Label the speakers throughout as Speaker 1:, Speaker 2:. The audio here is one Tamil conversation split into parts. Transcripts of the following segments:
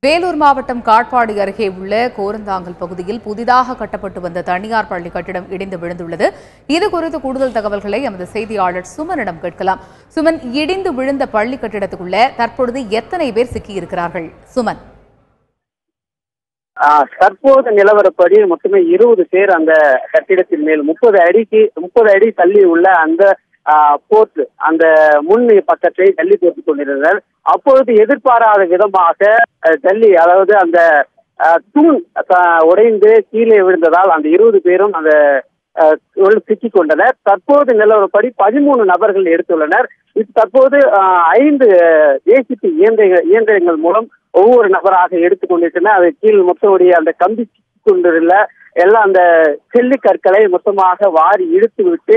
Speaker 1: வேலூர் மாவட்டம் காட்பாடி அருகே உள்ள கோரந்தாங்கல் பகுதியில் புதிதாக கட்டப்பட்டு வந்த தனியார் பள்ளி கட்டிடம் இடிந்து விழுந்துள்ளது. இதுகுறித்து கூடுதல் தகவல்களை எமது செய்தியாளர் சுமனிடம் கேட்கலாம். சுமன், இடிந்து விழுந்த பள்ளி கட்டிடத்துக்குள்ள தற்பொழுது எத்தனை பேர் சிக்கியிருக்கிறார்கள்? சுமன்,
Speaker 2: தற்போது நிலவரப்படி மொத்தமே 20 பேர் அந்த கட்டிடத்தின் மேல் 30 அடி தள்ளி உள்ள அந்த போர்ட் அந்த முன் பக்கத்தை தள்ளி போட்டுக் கொண்டிருந்தனர். அப்பொழுது எதிர்பாராத விதமாக தள்ளி, அதாவது அந்த தூண் உடைந்து கீழே விழுந்ததால் அந்த 20 பேரும் அந்த சிக்கிக் கொண்டனர். தற்போது நிலவரப்படி 13 நபர்கள் எடுத்துள்ளனர். தற்போது 5 ஜேசிபி இயந்திரங்கள் மூலம் ஒவ்வொரு நபராக எடுத்துக் கொண்டிருக்கின்றனர். அது கீழ் மொத்தமுடைய அந்த கம்பி சிக்கிக் கொண்டுள்ள எல்லாம் அந்த செல்லி கற்களை மொத்தமாக வாரி இழுத்து விட்டு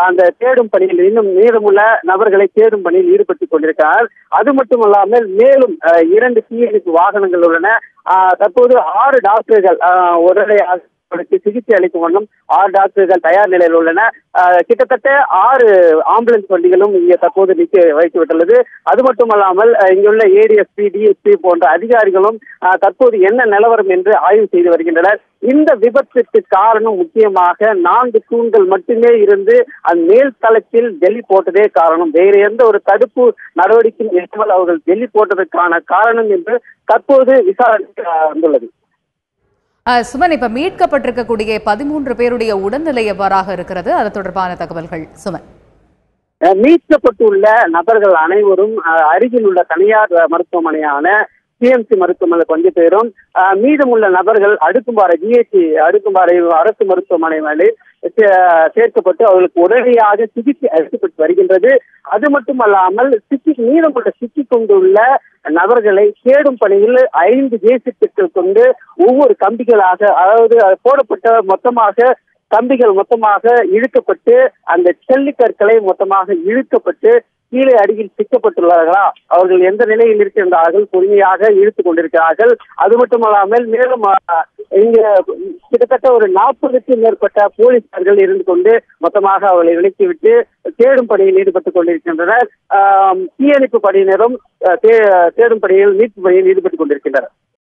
Speaker 2: அந்த தேடும் பணியில் இன்னும் மீதமுள்ள நபர்களை தேடும் பணியில் ஈடுபட்டுக் கொண்டிருக்கிறார்கள். அது மட்டுமல்லாமல் மேலும் 2 தீயணைப்பு வாகனங்கள் உள்ளன. தற்போது 6 டாக்டர்கள் உடனடியாக சிகிச்சை அளிக்கும் வண்ணம் 6 டாக்டர்கள் தயார் நிலையில் உள்ளன. கிட்டத்தட்ட 6 ஆம்புலன்ஸ் வண்டிகளும் இங்கே தற்போது நிற்க வைத்துவிட்டுள்ளது. அது மட்டுமல்லாமல் இங்குள்ள ஏடிஎஸ்பி, டிஎஸ்பி போன்ற அதிகாரிகளும் தற்போது என்ன நிலவரம் என்று ஆய்வு செய்து வருகின்றனர். இந்த விபத்திற்கு காரணம் முக்கியமாக 4 தூண்கள் மட்டுமே இருந்து அந்த மேல் தளத்தில் ஜல்லி போட்டதே காரணம். வேறு எந்த ஒரு தடுப்பு நடவடிக்கையும் இல்லாமல் அவர்கள் ஜல்லி போட்டதற்கான காரணம் என்று தற்போது விசாரணை வந்துள்ளது.
Speaker 1: சுமன், இப்ப மீட்கப்பட்டிருக்கக்கூடிய 13 பேருடைய உடல்நிலை எவ்வாறாக இருக்கிறது? அது தொடர்பான தகவல்கள் சுமன்.
Speaker 2: மீட்கப்பட்டுள்ள நபர்கள் அனைவரும் அருகில் உள்ள தனியார் மருத்துவமனையான சிஎம்சி மருத்துவமனை கொஞ்சம் பேரும், மீதமுள்ள நபர்கள் அடுக்கும்பாறை ஜிஹெச் அடுக்கும்பாறை அரசு மருத்துவமனை சேர்க்கப்பட்டு அவர்களுக்கு உடனடியாக சிகிச்சை அளிக்கப்பட்டு வருகின்றது. அது மட்டுமல்லாமல் மீதமுள்ள சிக்கிக் கொண்டுள்ள நபர்களை தேடும் பணியில் 5 ஜேசிபிக்கள் கொண்டு ஒவ்வொரு கம்பிகளாக, அதாவது போடப்பட்ட கம்பிகள் மொத்தமாக இழுக்கப்பட்டு அந்த செல்லிக்கற்களை மொத்தமாக இழுக்கப்பட்டு கீழே அடியில் சிக்கப்பட்டுள்ளார்களா, அவர்கள் எந்த நிலையில் இருக்கின்றார்கள், பொறுமையாக இழுத்துக் கொண்டிருக்கிறார்கள். அது மட்டுமல்லாமல் மேலும் இங்கு கிட்டத்தட்ட ஒரு 40க்கும் மேற்பட்ட போலீசார்கள் இருந்து கொண்டு மொத்தமாக அவர்களை விலக்கிவிட்டு தேடும் பணியில் ஈடுபட்டுக் கொண்டிருக்கின்றனர். தீயணைப்பு படையினரும் தேடும் பணியில் மீட்பு பணியில் ஈடுபட்டுக் கொண்டிருக்கின்றனர்.